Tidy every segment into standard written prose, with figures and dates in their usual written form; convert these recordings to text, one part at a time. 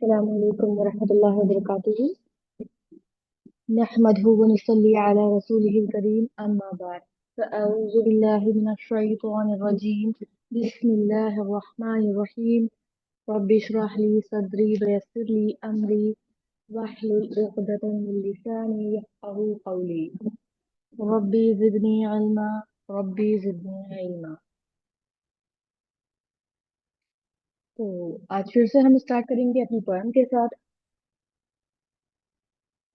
अस्सलाम वालेकुम वरहमतुल्लाहि वबरकातुहू। नहमदुहु व नुसल्ली अला रसूलिहिल करीम अम्मा बाद। फ़अऊज़ु बिल्लाहि मिनश शैतानिर रजीम। बिस्मिल्लाहिर रहमानिर रहीम। रब्बि इश्रह ली सदरी व यस्सिर ली अमरी वहलुल उक़दतम मिन लिसानी यफ़क़हू क़ौली। रब्बी ज़िदनी इल्मा। रब्बी ज़िदनी इल्मा। तो आज फिर से हम स्टार्ट करेंगे अपनी पोएम के साथ।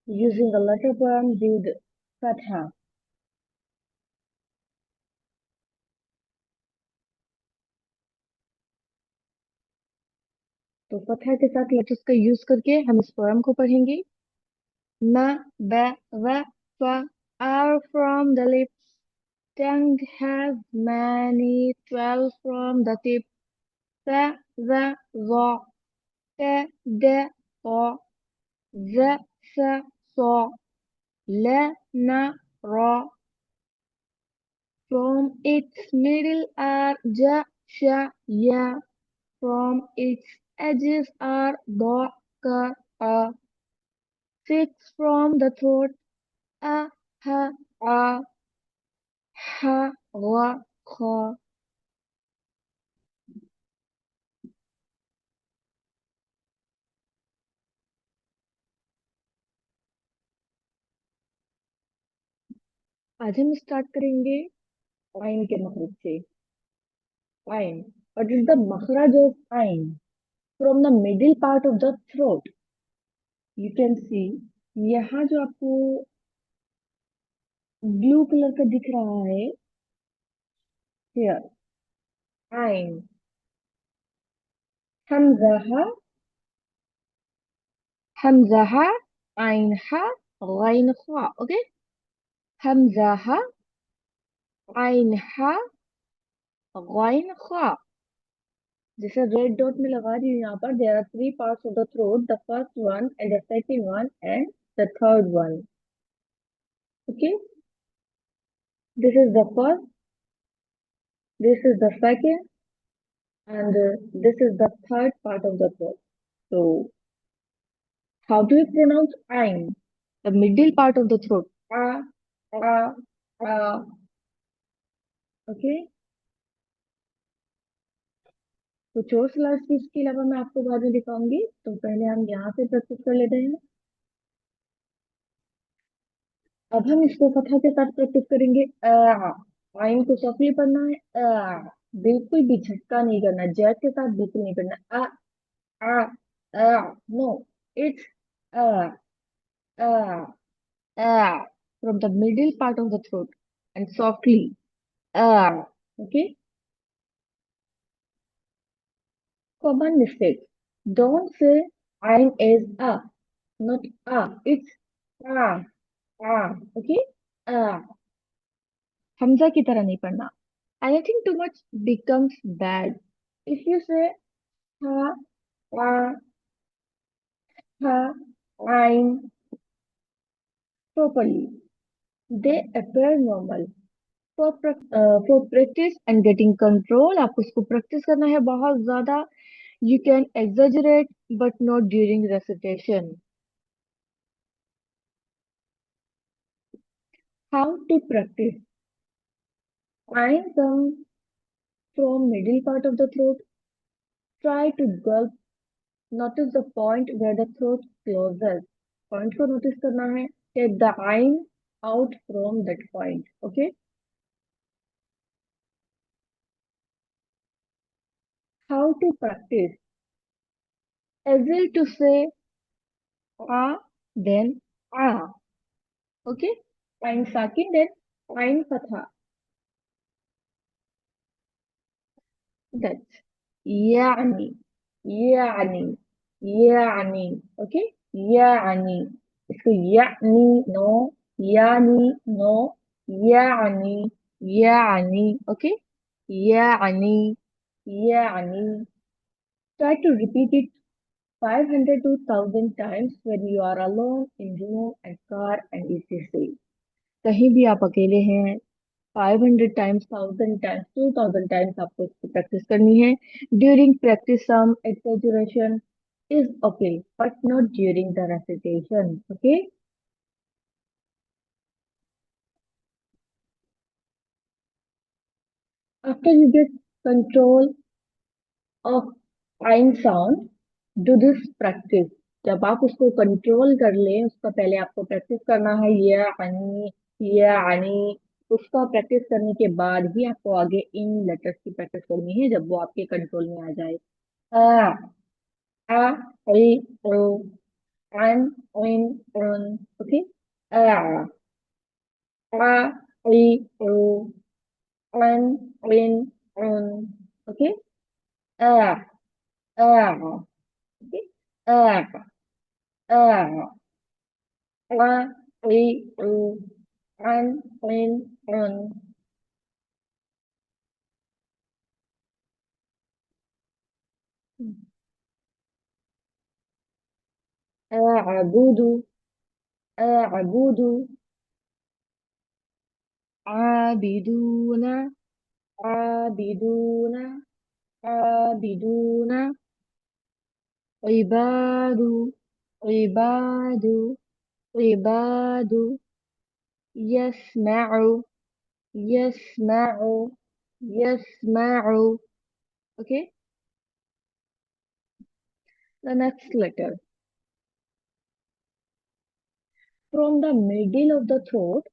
Using a letter poem with फतहा। तो फतह के साथ लेटर्स का यूज करके हम इस पोएम को पढ़ेंगे। न, ब, व, फ are from the lips. Tongue has many 12 from the tip. th, the, zo, t, d, o, z, s, so, l, n, ro. From its middle are j, sh, ya. From its edges are do, ka, a. Six from the throat, a, ha, a, ha, ra, kha. आज हम start करेंगे आइन के मखरज से। आइन, what is the makhraj of ain? From the middle part of the throat. You can see यहाँ जो आपको ब्लू कलर का दिख रहा है, here, आइन, हमजा, हमजा, आइन हा, गैन खा, ओके। हमजा, आइन हा, गैन खा। जैसे रेड डॉट में लगा रही हूँ यहाँ पर, there are three parts of the throat, the first one and the second one and the third one, okay. This is the first, this is the second and this is the third part of the throat. So how do you pronounce ain? The middle part of the throat, a, a, a, okay। कुछ और slurs भी इसके अलावा मैं आपको बाद में दिखाऊंगी, तो पहले हम यहाँ से प्रैक्टिस कर लेते हैं। अब हम इसको फतह के साथ प्रैक्टिस करेंगे। आइन को सफली पढ़ना है, बिल्कुल भी झटका नहीं करना, जैक के साथ बिल्कुल नहीं करना। Ah no, it's a a from the middle part of the throat and softly, okay. Common mistake, don't say आइन इज अ, not it's आ आ, ओके। हमजा की तरह नहीं पढ़ना। Anything too much becomes bad. If you say ha, la, ha, line properly, they appear normal. For practice and getting control, आपको इसको practice करना है बहुत ज़्यादा। You can exaggerate, but not during recitation. How to practice? Line comes from middle part of the throat. Try to gulp. Notice the point where the throat closes. Point को notice करना है. Take the line out from that point. Okay. How to practice? Able to say then okay. Line sakin, then line fatha. That's يعني يعني يعني, okay. يعني, इसको يعني no, يعني no, يعني يعني, okay. يعني يعني. Try to repeat it 500 to 1000 times when you are alone in room and car and etc. कहीं भी आप अकेले हैं, 500 times, 1000 times, 2000 times आपको इसकी practice करनी है। During practice some exaggeration is okay, but not during the recitation. Okay? After you get control of आइन साउंड, डू दिस प्रैक्टिस। जब आप उसको कंट्रोल कर लें, उसका पहले आपको प्रैक्टिस करना है, ये आनी। उसका प्रैक्टिस करने के बाद ही आपको आगे इन लेटर्स की प्रैक्टिस करनी है, जब वो आपके कंट्रोल में आ जाए। आ, आ, ई, ओ, an, in, un, ओके। आ, आ, ई, ओ, an, in, un, ओके। आ, आ, ओके। आ, आ, la, li, lu, an, lin, un. أعبد أعبد عابدون عابدون عابدون عباد عباد عباد يسمع يسمع يسمع. Okay, the next letter from the middle of the throat,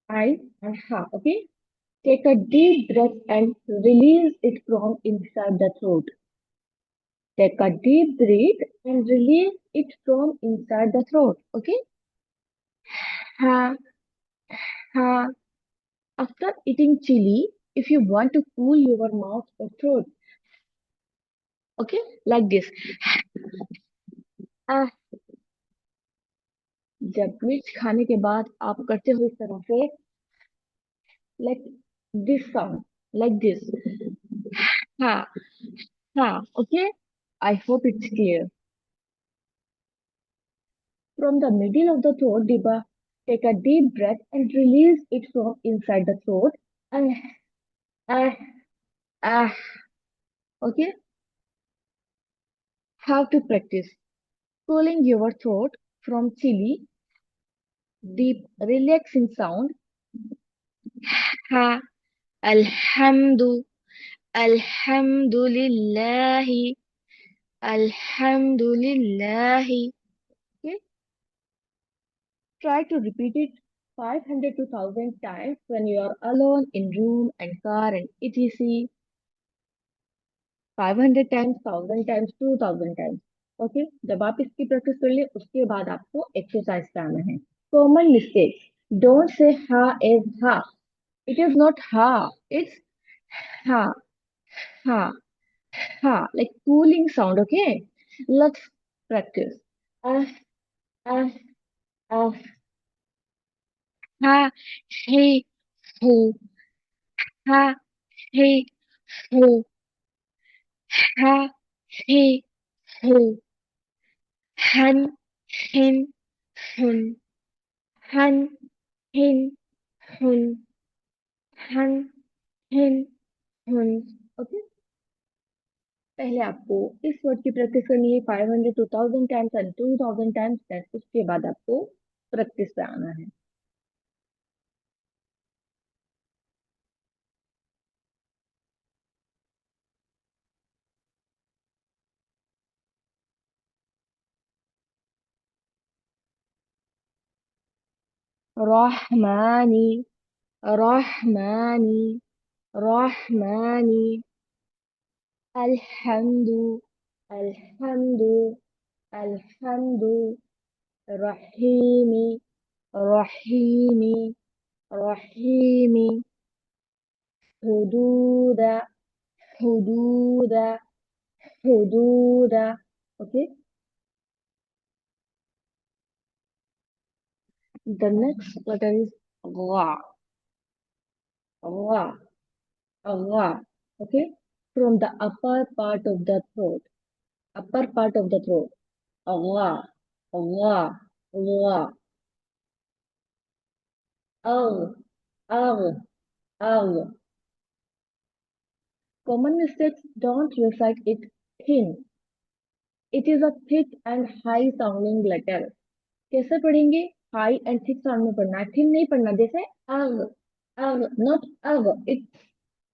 I and ha. Okay, take a deep breath and release it from inside the throat. Take a deep breath and release it from inside the throat. Okay? Ha, ha. After eating chili, if you want to cool your mouth or throat, okay? Like this. Ah, जब मिर्च खाने के बाद आप करते हो इस तरह से, like this sound, like this. Ha, ha. Okay? I hope it's clear. From the middle of the throat, Diba, take a deep breath and release it from inside the throat. Ah, ah, ah. Okay? How to practice cooling your throat from chili, deep, relaxing sound. Ha, alhamdu, alhamdulillahi, alhamdulillahi. Okay? Try to repeat it 500 to 1000 times when you are alone in room and car and etc. 500 times, 1000 times, 2000 times. Okay, जब आप इसकी practice कर ले, उसके बाद आपको exercise का आना है। कॉमन मिस्टेक्स, डोंट से हा इज हा, it is not ha, it's ha, ha, ha, like cooling sound, okay? Let's practice. Ah, ah, ah, ha, he, who, ha, he, who, ha, he, who, han, hin, hun, han, hin, hun, han, hin, hun, okay. पहले आपको इस word की practice करनी है 500 to 1000 times and 2000 times, then उसके बाद आपको practice पे आना है। रहमानी रहमानी रहमानी अल्हम्दु अल्हम्दु अल्हम्दु रहीमी रहीमी रहीमी हुदूदा हुदूदा हुदूदा। Okay, the next letter is Gha. Gha. Gha. Okay, from the upper part of the throat. Upper part of the throat. Gha. Gha. Gha. Al. Al. Al. Common mistakes, don't recite it thin. It is a thick and high sounding letter. कैसे पढ़ेंगे? High and thick sound में पढ़ना है, thin नहीं पढ़ना। जैसे अग, अग, नॉट अग, इट्स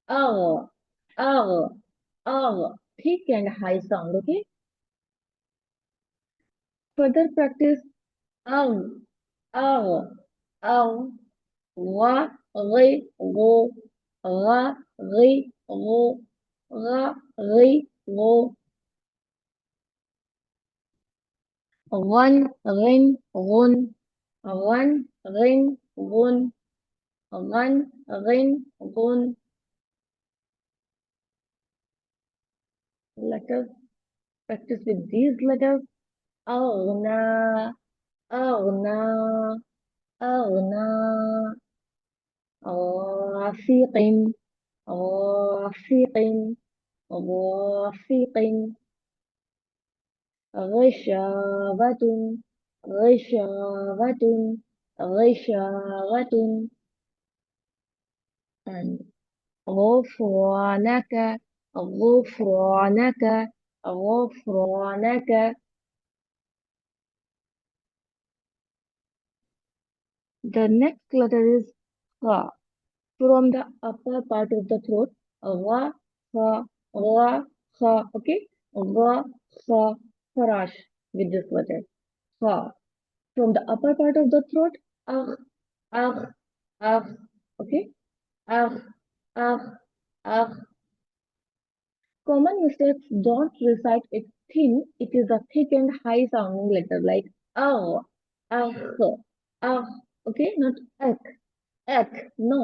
अग, अग, अग, thick and high sound. Okay, further practice. अग, अग, अग, वा, गे, वो, गा, गे, वो, गा, गे, वो, वन, रिन, गुन, वन, रिन, गुन, वन, रिन, गुन। Letters. Practice with these letters. أغنى، أغنى، أغنى، رفيق، رفيق، رفيق، غشاوة، غشاوة، غشاوة. And غفرانك، غفرانك، غفرانك. The next letter is Ra. From the upper part of the throat. Ra, Kha, Ra, Kha. Okay? Ra, Kha, Farash with this letter. Kha. From the upper part of the throat. Ah, ah, ah. Okay? Ah, ah, ah. Common mistakes: don't recite it thin. It is a thick and high sounding letter like ah, ah, ah. Okay? Not ek, ek. No.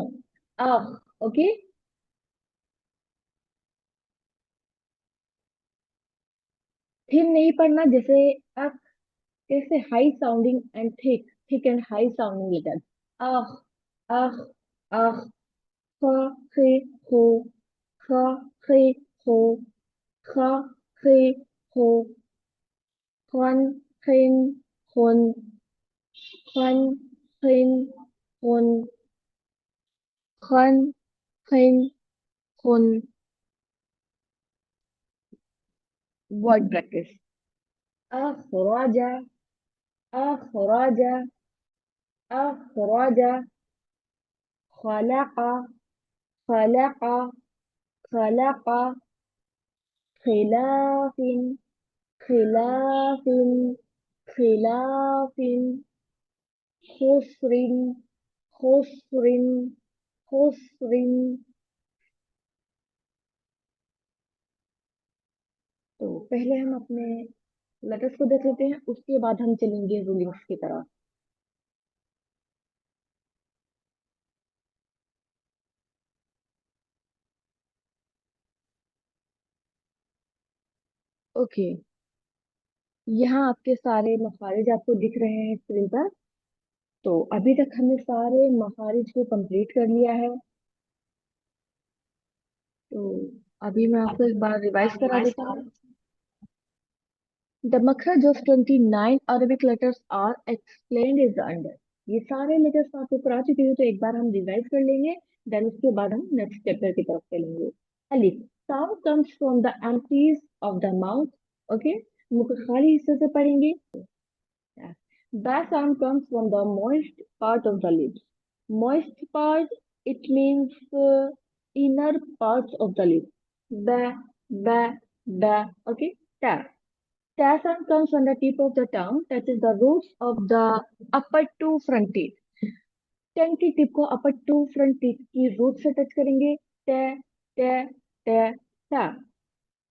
Ah. Okay? Thin नहीं पढ़ना। जैसे अ कैसे high sounding and thick, thick and high sounding letter. आह, आह, आह, ख, खे, हो, ख, खे, हो, ख, खे, हो, ख्वन, खिन, हुन, ख्वन, खिन, हुन, ख्वन, खिन, हुन। Word practice. अखराज, अखराज, अखराज, खलक, खलक, खलक, خلاف، خلاف، خلاف، خسر، خسر، خسر। तो पहले हम अपने लेटर्स को देख लेते हैं, उसके बाद हम चलेंगे रूलिंग्स की तरफ। ओके, यहाँ आपके सारे मखारिज आपको दिख रहे हैं स्क्रीन पर। तो अभी तक हमने सारे मखारिज को कंप्लीट कर लिया है। तो अभी मैं आपको एक बार रिवाइज करा देता हूँ। The makhraj of 29 Arabic letters are explained is under। ये सारे लेटर्स आपको करा चुके हो, तो एक बार हम रिवाइज कर लेंगे। देन उसके बाद हम नेक्स्ट चैप्टर की तरफ चलेंगे। अलिफ, sound comes from the empties of the mouth. Okay, मुंह के खाली हिस्से से पढ़ेंगे। Ba sound comes from the moist part of the lips। Moist part, it means inner parts of the lips। Ba, ba, ba. Okay, ta. Ta sound comes on the tip of the tongue, touches the roots of the upper two front teeth। टंग की tip को अपर two front teeth की root से touch करेंगे। टे, टे, टे, टा।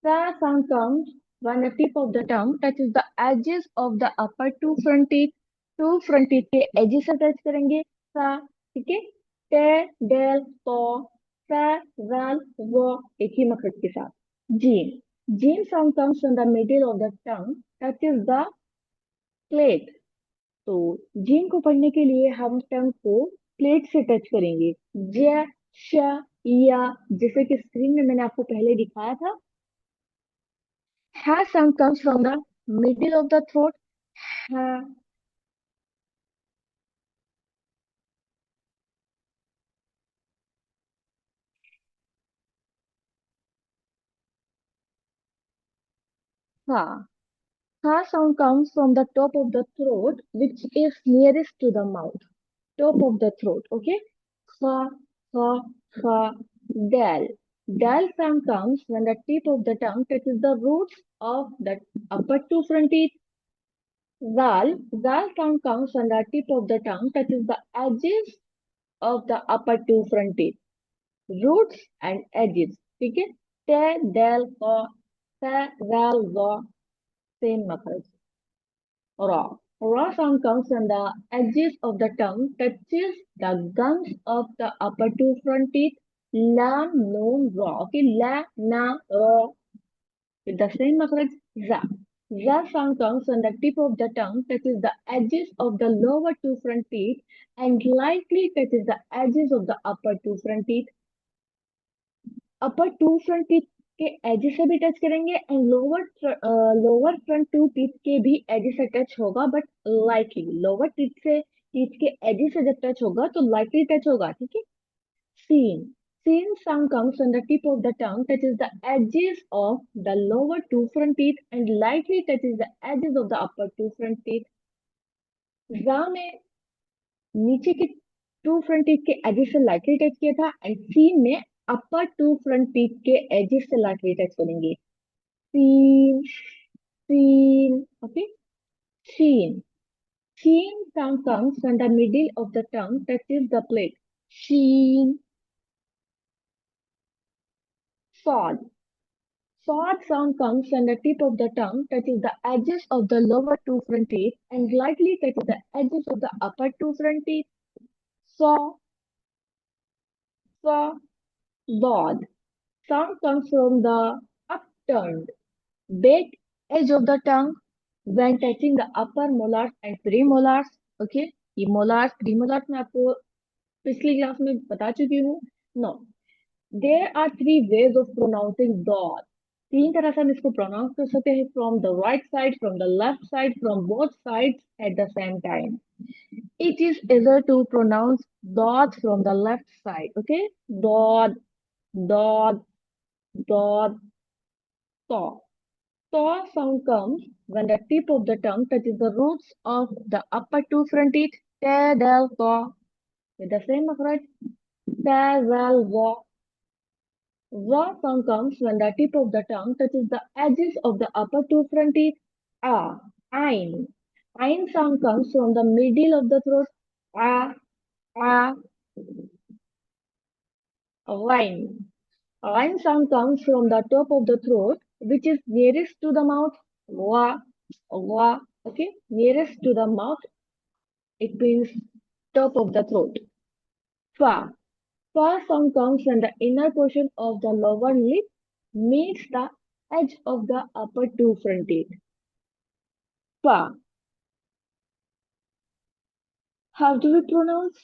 Sa sound comes when the tip of the tongue touches the edges of the upper two front teeth। Two front teeth के एजेस से टच करेंगे। सा, ठीक है। टे, डेल, तो, सा, जाल, वो, एक ही मखरज के साथ। Gene, gene sound comes from the middle of the tongue, touches the plate. तो जीन को पढ़ने के लिए हम टंग को प्लेट से टच करेंगे। ज, श, या, जैसे कि स्क्रीन में मैंने आपको पहले दिखाया था। Ha sound comes from the middle of the throat। Ha, ha। Kha sound comes from the top of the throat, which is nearest to the mouth. Top of the throat, okay? Kha, kha, kha, dal. Dal sound comes when the tip of the tongue touches the roots of the upper two front teeth. Zal, zal sound comes when the tip of the tongue touches the edges of the upper two front teeth. Roots and edges, ठीक है? Te, del, ko, te, zal, zo, same makhraj. Ra. Ra sound comes when the edges of the tongue touches the gums of the upper two front teeth. La, noon, ra. Okay, la, na, ra. With the same makhraj, za. Za sound comes when the tip of the tongue touches the edges of the lower two front teeth and lightly touches the edges of the upper two front teeth. Upper two front teeth के edges से भी touch करेंगे and lower front two teeth के भी edges से touch होगा but lightly lower teeth के edges से जब टच होगा तो लाइटली टच होगा ठीक है सीन सीन sound comes when the tip of the tongue touches the edges of the lower two front teeth and lightly touches the edges of the upper two front teeth रा में नीचे के टू फ्रंट टीथ के edges से lightly touch किया था and सीन में अपर टू फ्रंट टीथ के एजेस से लाइटली टच करेंगे सीन सीन ओके शीन शीन sound comes when the middle of the tongue touches the plate शीन sod sod sound comes when the tip of the tongue touches the edges of the lower two front teeth and lightly touches the edges of the upper two front teeth saw saw bod sound comes from the upturned baked edge of the tongue when touching the upper molars and premolars. Okay, ये molars premolars मैं आपको पिछली class में बता चुकी हूँ. No, there are three ways of pronouncing dot. तीन तरह से हम इसको प्रोनाउंस कर सकते हैं from the right side, from the left side, from both sides at the same time. It is easier to pronounce dot from the left side. Okay, dot, dot, dot, dot. Saw sound comes when the tip of the tongue touches the roots of the upper two front teeth. Te, del, saw. With the same makhraj. Te, zal, za. Za sound comes when the tip of the tongue touches the edges of the upper two front teeth. A. Ein. Ein sound comes from the middle of the throat. A. A. Ein. Ein sound comes from the top of the throat, which is nearest to the mouth. Wa. Wa. Okay, nearest to the mouth. It means top of the throat. Fa. Fa sound comes when the inner portion of the lower lip meets the edge of the upper two front teeth. Fa. How do we pronounce?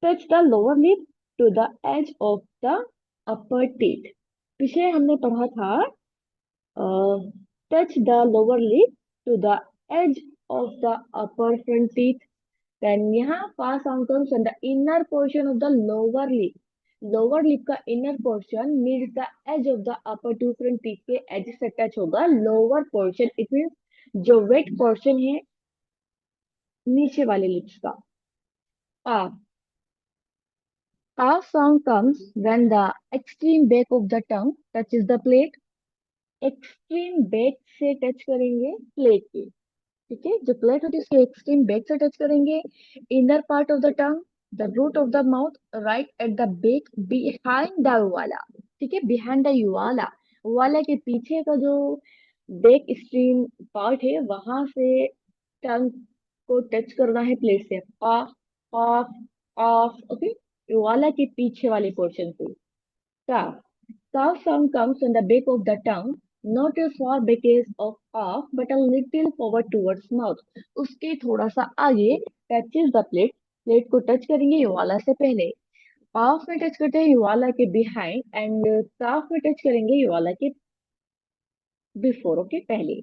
Touch the lower lip to the edge of the upper teeth. पीछे हमने पढ़ा था touch the lower lip to the edge of the upper front teeth. Then यहाँ fa sound comes when the inner portion of the lower lip. Lower lip का inner portion meets the edge of the upper two front teeth के edge से touch होगा. Lower portion it means जो wet portion है नीचे वाले lips का. A. A sound comes when the extreme back of the tongue touches the plate. Extreme back से touch करेंगे प्लेट के ठीक है जो प्लेट होती है उसके एक्सट्रीम बैक से टच करेंगे inner part of the tongue the root of the mouth right at the back behind the uvula ठीक है बिहाइंड द युवाला युवाला के पीछे का जो बैक एक्सट्रीम पार्ट है वहां से टंग को टच करना है प्लेट से ऑफ ऑफ ऑफ ओके युवाला के पीछे वाले पोर्शन से कफ cow sound comes on the back of the tongue, not as far back as of off, but a little forward towards mouth. उसके थोड़ा सा आगे touches the plate. प्लेट को touch करेंगे ये वाला से पहले ऑफ में टच करते हैं ये वाला के बिहाइंड एंड काफ में टच करेंगे ये वाला के बिफोर ओके पहले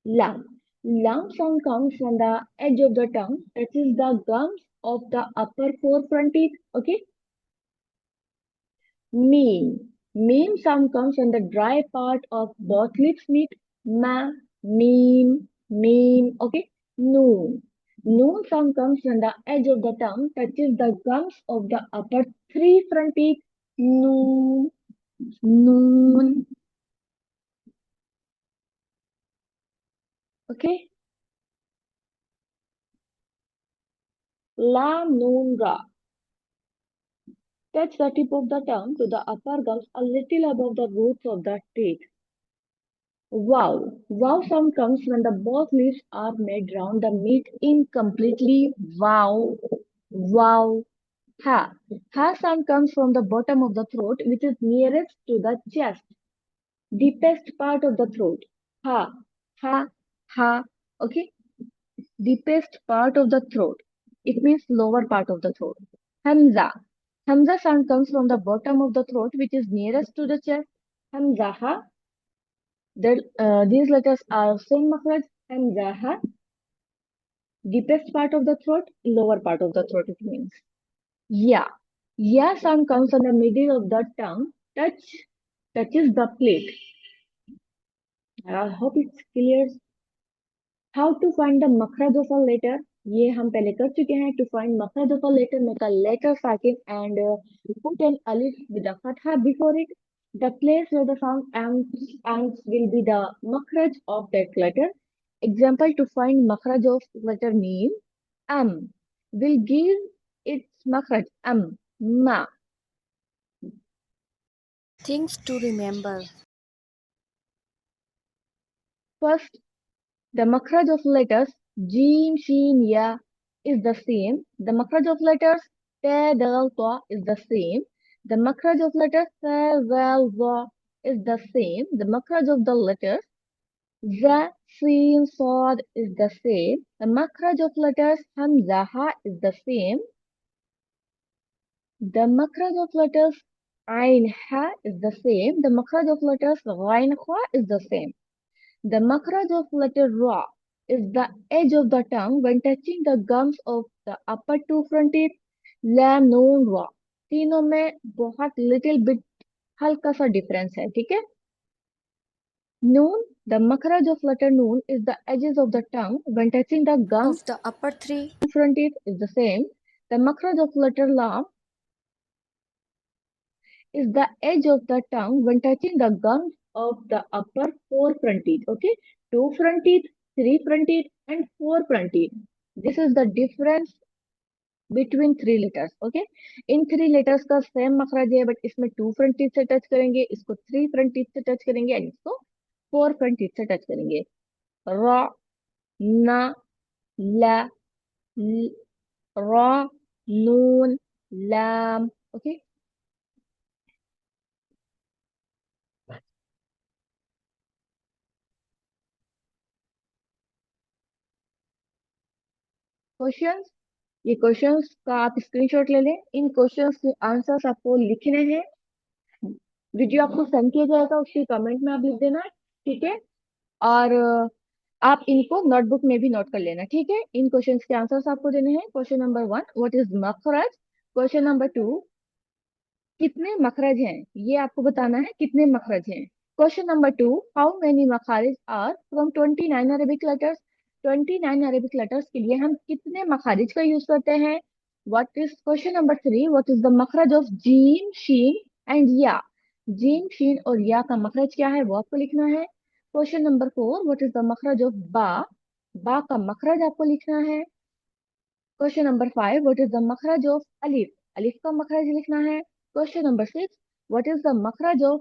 lung lung sound comes when the edge of the tongue touches the gums of the upper four front teeth okay mean Meme sound comes when the dry part of both lips meet. Ma, meme, meme. Okay. Noon. Noon sound comes when the edge of the tongue touches the gums of the upper three front teeth. Noon, noon. Okay. La, noon, ra. Touch the tip of the tongue to the upper gums a little above the roots of the teeth. Wow. Wow sound comes when the both leaves are made round the meat incompletely. Wow. Wow. Ha. Ha sound comes from the bottom of the throat, which is nearest to the chest, deepest part of the throat. Ha. Ha. Ha. Okay. Deepest part of the throat. It means lower part of the throat. Hamza. Hamza sound comes from the bottom of the throat, which is nearest to the chest. Hamza. Ha. These letters are same makhraj. Hamza. Ha. Deepest part of the throat, lower part of the throat, it means. Yeah. Yeah sound comes on the middle of the tongue, touches the plate. I hope it's clear. How to find the makhraj of a letter? ये हम पहले कर चुके हैं. To find makhraj of a letter, make a letter sakin and put an alif with a fatha before it. The place where the sound ends will be the makhraj of that letter. Example, to find makhraj of letter mim, will give its makhraj ma. Things to remember. First, the makhraj of letters Jim, Sheen, Ya is the same. The makhraj of letters Ta, Dal, Ta is the same. The makhraj of letters Sa, Zal, Za is the same. The makhraj of the letters Za, Sin, Sad is the same. The makhraj of letters Hamza, Ha is the same. The makhraj of letters Ain, Ha is the same. The makhraj of letters Ghain, Kha is the same. The makhraj of letter Ra is the edge of the tongue when touching the gums of the upper two front teeth. Lam, Noon, Ra. तीनों में बहुत little bit हल्का सा difference है, ठीक है? Noon, the makhraj of letter Noon is the edges of the tongue when touching the gums Of the upper three. front teeth is the same. The makhraj of letter Lam is the edge of the tongue when touching the gums of the upper four front teeth. Okay, two front teeth, three front teeth, and four front teeth. This is the difference between three letters. Okay, in three letters का same मखराज है, but इसमें two front teeth से touch करेंगे, इसको three front teeth से touch करेंगे, and इसको four front teeth से touch करेंगे. ra, na, la, ra, noon, lam. Okay. Questions. ये क्वेश्चंस का आप स्क्रीनशॉट ले लें. इन क्वेश्चंस के आंसर्स आपको लिखने हैं. वीडियो आपको सेंड किया जाएगा, उसके कमेंट में आप लिख देना, ठीक है? और आप इनको नोटबुक में भी नोट कर लेना, ठीक है? इन क्वेश्चंस के आंसर्स आपको देने हैं. क्वेश्चन नंबर 1, व्हाट इज मखरज. क्वेश्चन नंबर 2, कितने मखरज हैं, ये आपको बताना है कितने मखरज हैं. क्वेश्चन नंबर 2, हाउ मेनी मखारिज are from 29 Arabic letters. 29 Arabic letters के लिए हम कितने मखारिज का यूज करते हैं. What is question number 3, what is the मखरज ऑफ जीम, शीन एंड या. जीम, शीन और या का मखरज क्या है वो आपको लिखना है. Question number 4, what is the मखरज ऑफ बा. बा का मखरज आपको लिखना है. Question number 5, what is the मखरज ऑफ अलिफ. अलिफ का मखरज लिखना है. Question number 6, what is the मखरज ऑफ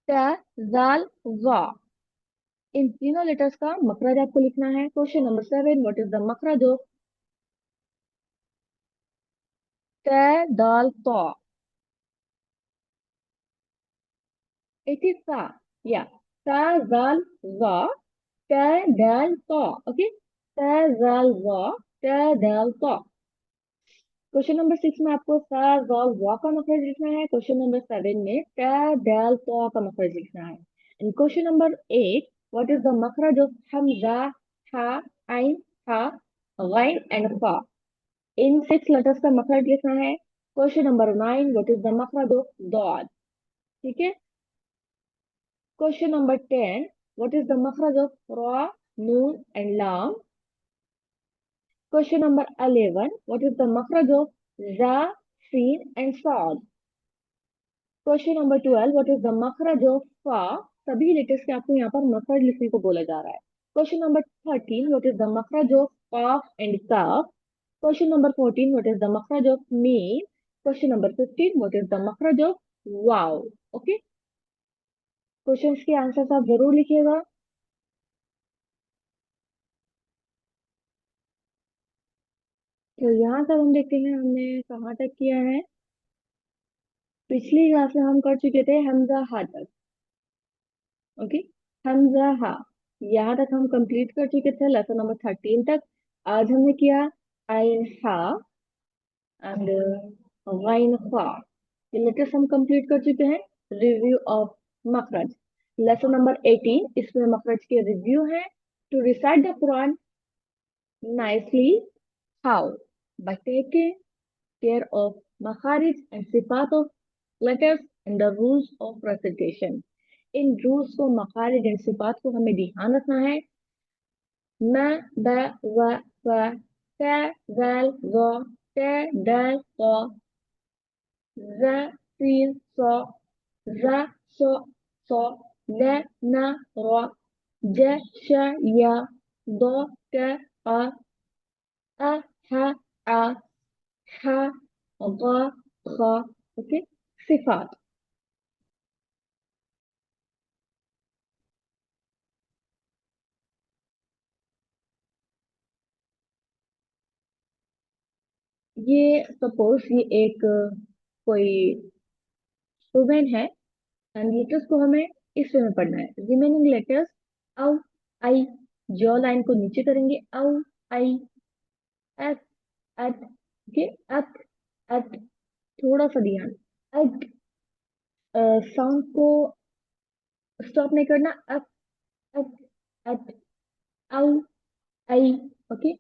ta, zal, za. इन तीनों लेटर्स का मखरज आपको लिखना है. Question number 7, what is the मखरज of ta, dal, ta. It is sa. Yeah. Ta, zal, za. Ta, dal, ta. Okay. Ta, zal, za. Ta, dal, ta. Question number 6 में आपको सा, जा, वा का मखरज लिखना है. क्वेश्चन नंबर 7 में ता, दाल, ता का मखरज लिखना है. And question number 8, what is the मखरज ऑफ हमजा, हा, आइन, हा, गैन एंड फा. इन 6 लेटर्स का मखरज लिखना है. Question number 9, what is the मखरज ऑफ दॉद? ठीक है। Question number 10, what is the मखरज ऑफ रा, नून एंड लाम? Question number 11, what is the मखरज ऑफ जा, सीन एंड साद? Question number 12, what is the मखरज ऑफ फा? सभी लेटर्स के आपको यहाँ पर मखरज लिखने को बोला जा रहा है। Question number 13, what is the मखरज ऑफ काफ एंड काफ? Question number 14, what is the मखरज ऑफ मीम? Question number 15, what is the मखरज ऑफ वाव? ओके, क्वेश्चंस के आंसर्स आप जरूर लिखिएगा। तो यहाँ तक हम देखते हैं हमने कहाँ तक किया है। पिछली क्लास में हम कर चुके थे हमजा हा तक। ओके, हमजा हा यहाँ तक हम कंप्लीट कर चुके थे, लेसन नंबर 13 तक। आज हमने किया आइन हा एंड गाइन खा। ये लेटेस्ट हम कंप्लीट कर चुके हैं। रिव्यू ऑफ मखरज, लेसन नंबर 18, इसमें मखरज के रिव्यू है। To recite the Quran nicely, how? by taking care of makharij and sifat of letters and the rules of recitation. In rules को, मखारिज एंड सिफात को हमें ध्यान रखना है। म, ब, व, फ, क, जल, ग, ट, ड, क, ज, सीन, स, र, स, स, ल, न, र, ज, श, य, द, क, अ, ह, आ, ह, ग, ख। ओके, सिफात। ये सपोज ये एक कोई स्टूडेंट है एंड लेटर्स को हमें इस वे में पढ़ना है। रिमेनिंग लेटर्स औ, आई, जॉ लाइन को नीचे करेंगे, औ, आई, एस, अट, ओके, अत, अट, थोड़ा सा ध्यान, अट, साउंड को स्टॉप नहीं करना, अट, अट, अट, औ, आई, ओके,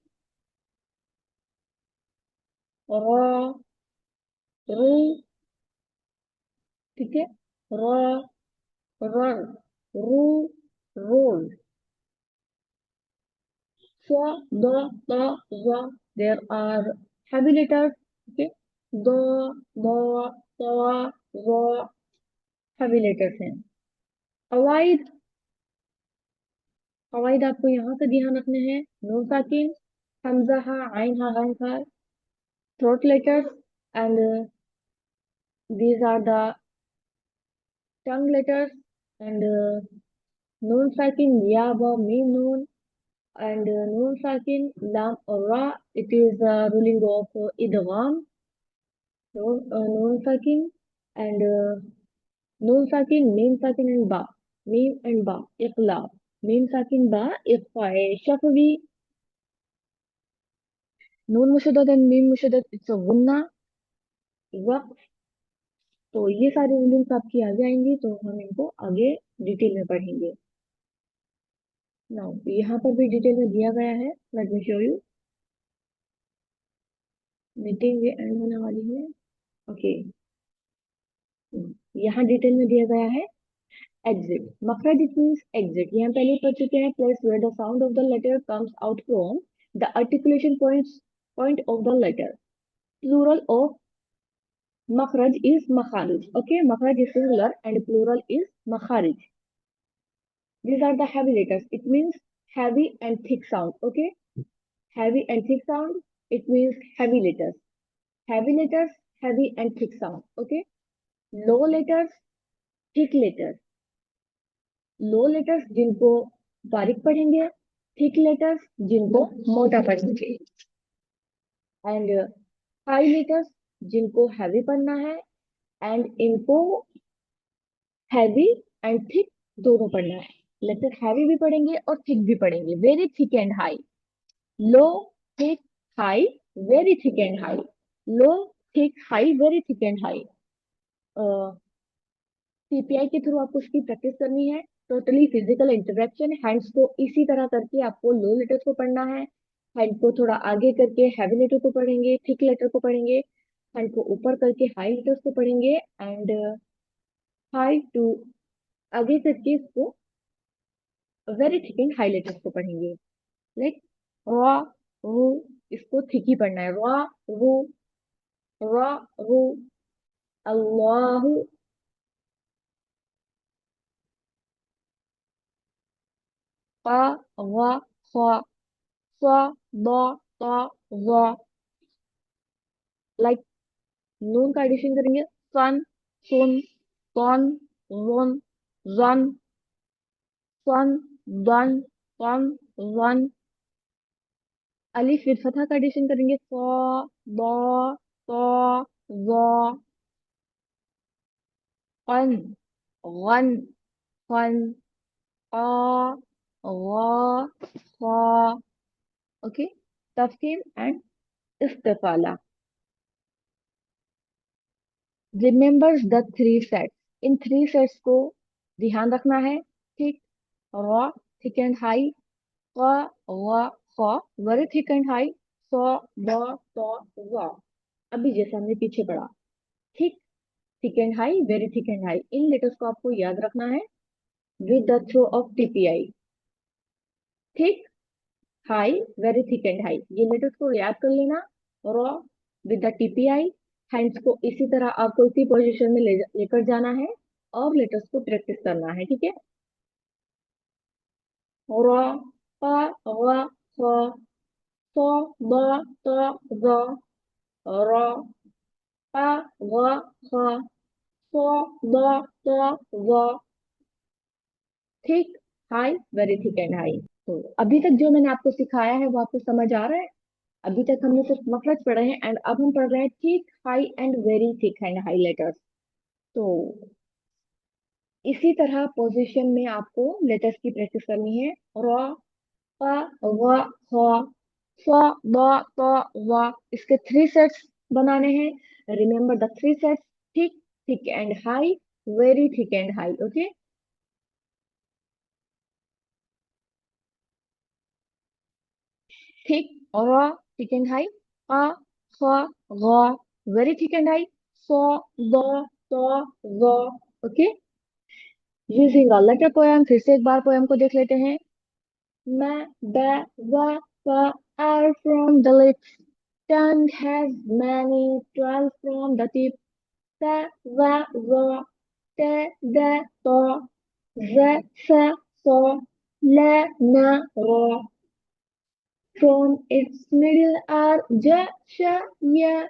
र, रू, ठीक है, र, रर, रू, role, so, the, there are heavy letters, okay, the, heavy letters हैं। अवाइड, अवाइड आपको यहाँ से ध्यान रखने हैं। नून साकिन, हमजा हा, आइन हा, गाइन हा, throat letters, and these are the tongue letters, and noon sakin, ya, ba, mim, noon, and noon sakin, lam or ra, it is the ruling of idgham. Noon sakin and noon sakin, mim sakin and ba, mim and ba, iqlab, mim sakin ba, iqfa, shafawi, noon mushaddad and mim mushaddad, it's a gunna, waqf। तो ये सारी rulings आपकी आगे आएंगी, तो हम इनको आगे डिटेल में पढ़ेंगे। नाउ यहाँ पर भी डिटेल में दिया गया है, let me show you. Meeting ये एंड होने वाली है। ओके, यहाँ डिटेल में दिया गया है। एग्जिट, मखरज इट मींस एग्जिट, यहाँ पहले पढ़ चुके हैं। Place where the sound of the letter comes out from the articulation point of the letter. Plural of makhraj is makharij. Okay, makhraj is singular and plural is makharij. These are the heavy letters. It means heavy and thick sound. Okay, heavy and thick sound. It means heavy letters. Heavy letters, heavy and thick sound. Okay, low letters, thick letters. Low letters जिनको बारीक पढ़ेंगे, thick letters जिनको मोटा पढ़ेंगे, and high letters जिनको heavy पढ़ना है, and इनको हैवी एंड थिक दोनों पढ़ना है। लेटर हैवी भी पढ़ेंगे और थिक भी पढ़ेंगे। Very thick and high, low, thick, high, very thick and high, low, thick, high, very thick and high. CPI के थ्रू आपको उसकी प्रैक्टिस करनी है। टोटली फिजिकल इंटरेक्शन, हैंड्स को इसी तरह करके आपको लो लेटर्स को पढ़ना है, हैंड को थोड़ा आगे करके हैवी लेटर को पढ़ेंगे, थिक लेटर को पढ़ेंगे। हैंड को ऊपर करके हाई लेटर्स को पढ़ेंगे एंड हाई टू आगे करके इसको very thick and high letters को पढ़ेंगे। लाइक रा रू, इसको थिक ही पढ़ना है। रा रू, रा रू, अल्लाहु, qa गा खा, सा दा ता जा। लाइक नून का एडिशन करेंगे। सन, सुन, कौन, वन, जन, सन, दन, कन, वन। अलिफ विद फतह का एडिशन करेंगे। सा दा ता जा, कन, गन, फन, qa गा खा। ओके, तफकीम एंड इस्तिफाला। रिमेंबर्स द थ्री सेट्स, इन थ्री सेट्स को ध्यान रखना है। ठीक, रॉ थिक एंड हाई, qa गा खा वेरी थिक एंड हाई, सा दा ता जा। अभी जैसा हमने पीछे पढ़ा। ठीक, thick and high, very thick and high, इन लेटर्स को आपको याद रखना है with the throw of TPI. ठीक, high, very thick and high, ये लेटर्स को याद कर लेना। रॉ विद द टीपीआई, हैंड्स को इसी तरह आपको इसी पोजीशन में लेकर जाना है और लेटर्स को प्रैक्टिस करना है। ठीक है, रॉ, पा गा खा, सा दा ता जा, रॉ, पा गा खा, सा दा ता जा। ठीक, high, very thick and high. तो अभी तक जो मैंने आपको सिखाया है वो आपको समझ आ रहा है? अभी तक हमने सिर्फ मखरज पढ़े हैं एंड अब हम पढ़ रहे हैं thick, high and very thick and high letters. तो इसी तरह पोजीशन में आपको लेटर्स की प्रैक्टिस करनी है। रॉ, पा गा खा, सा दा ता जा, इसके थ्री सेट्स बनाने हैं। Remember the three sets, thick, thick and high, very thick and high. Okay, thick, raw thick and high, पा खा गा वेरी थिक एंड हाई, सा दा ता जा। Okay, using a letter poem, फिर से एक बार पोएम को देख लेते हैं। Ma, ba, wa, fa are from the lips. Tongue has many 12 from the tip. Sa, wa, wa, te, da, to, za, sa, so, la, na, ro. From its middle are ja, sha, ya.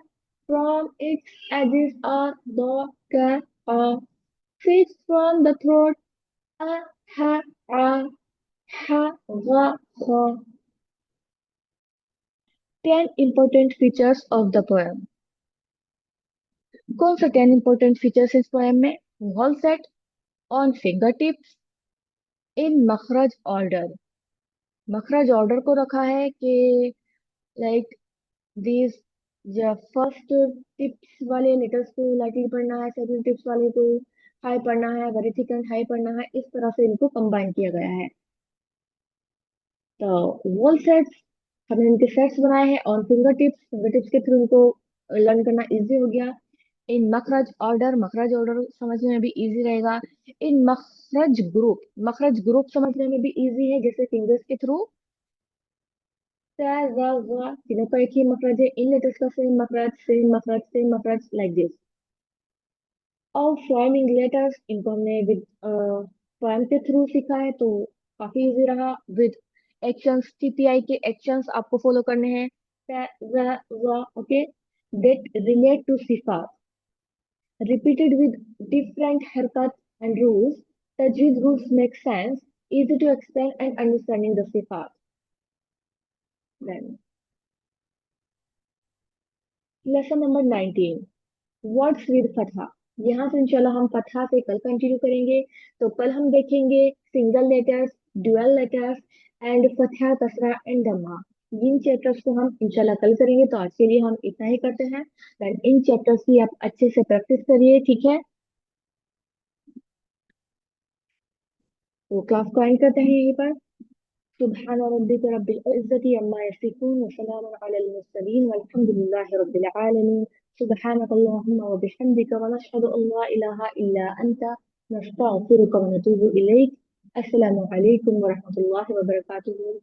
From its edges are do, ka, a. Six from the throat, a, ha, a, ha, ga, ha. 10 important features of the poem। कौन सा 10 important features है इस poem में? Whole set, on fingertips, in मखरज order। मखरज order को रखा है कि like these, जो फर्स्ट टिप्स वाले लेटर्स को लाइटली पढ़ना है, सेकंड टिप्स वाले को हाई पढ़ना है, वेरी थिक एंड हाई पढ़ना है, इस तरह से इनको कंबाइन किया गया है। तो वॉल सेट्स, हमने इनके सेट्स बनाए हैं ऑन फिंगर टिप्स के थ्रू इनको लर्न करना इजी हो गया। इन मखरज ऑर्डर समझने में भी इजी रहेगा। इन मखरज ग्रुप समझने में भी इजी है, जैसे फिंगर्स के थ्रू तीनों का एक ही मखरज है। इन लेटर्स का सेम मखरज, सेम मखरज, सेम मखरज, लाइक दिस। और फॉर्मिंग लेटर्स, इनको हमने विद पोएम के थ्रू सीखा है तो काफी इजी रहा। विद एक्शंस, टीपीआई के एक्शंस आपको फॉलो करने हैं। Okay, that relate to sifat, repeated with different haircuts and rules. Tajweed rules make sense, easy to explain and understanding the sifat. Then, lesson number 19, words with Fataha. यहाँ से इंशाल्लाह हम फतहा से कल कंटिन्यू करेंगे। तो कल हम देखेंगे single letters, dual letters and फतहा, कसरा एंड दम्मा। इन चैप्टर्स को हम इंशाल्लाह कल करेंगे। तो आज के लिए हम इतना ही करते हैं। देन इन चैप्टर्स की आप अच्छे से प्रैक्टिस करिए। ठीक है, तो क्लास को एंड करते हैं यहीं पर। सुब्हान रब्बिक रब्बिल इज्जति अम्मा यसिफून व सलामुन अलल मुरसलीन वल्हम्दुलिल्लाहि रब्बिल आलमीन। سبحانك اللهم وبحمدك ونشهد أن لا إله إلا أنت نستغفرك ونتوب إليك. السلام عليكم ورحمة الله وبركاته.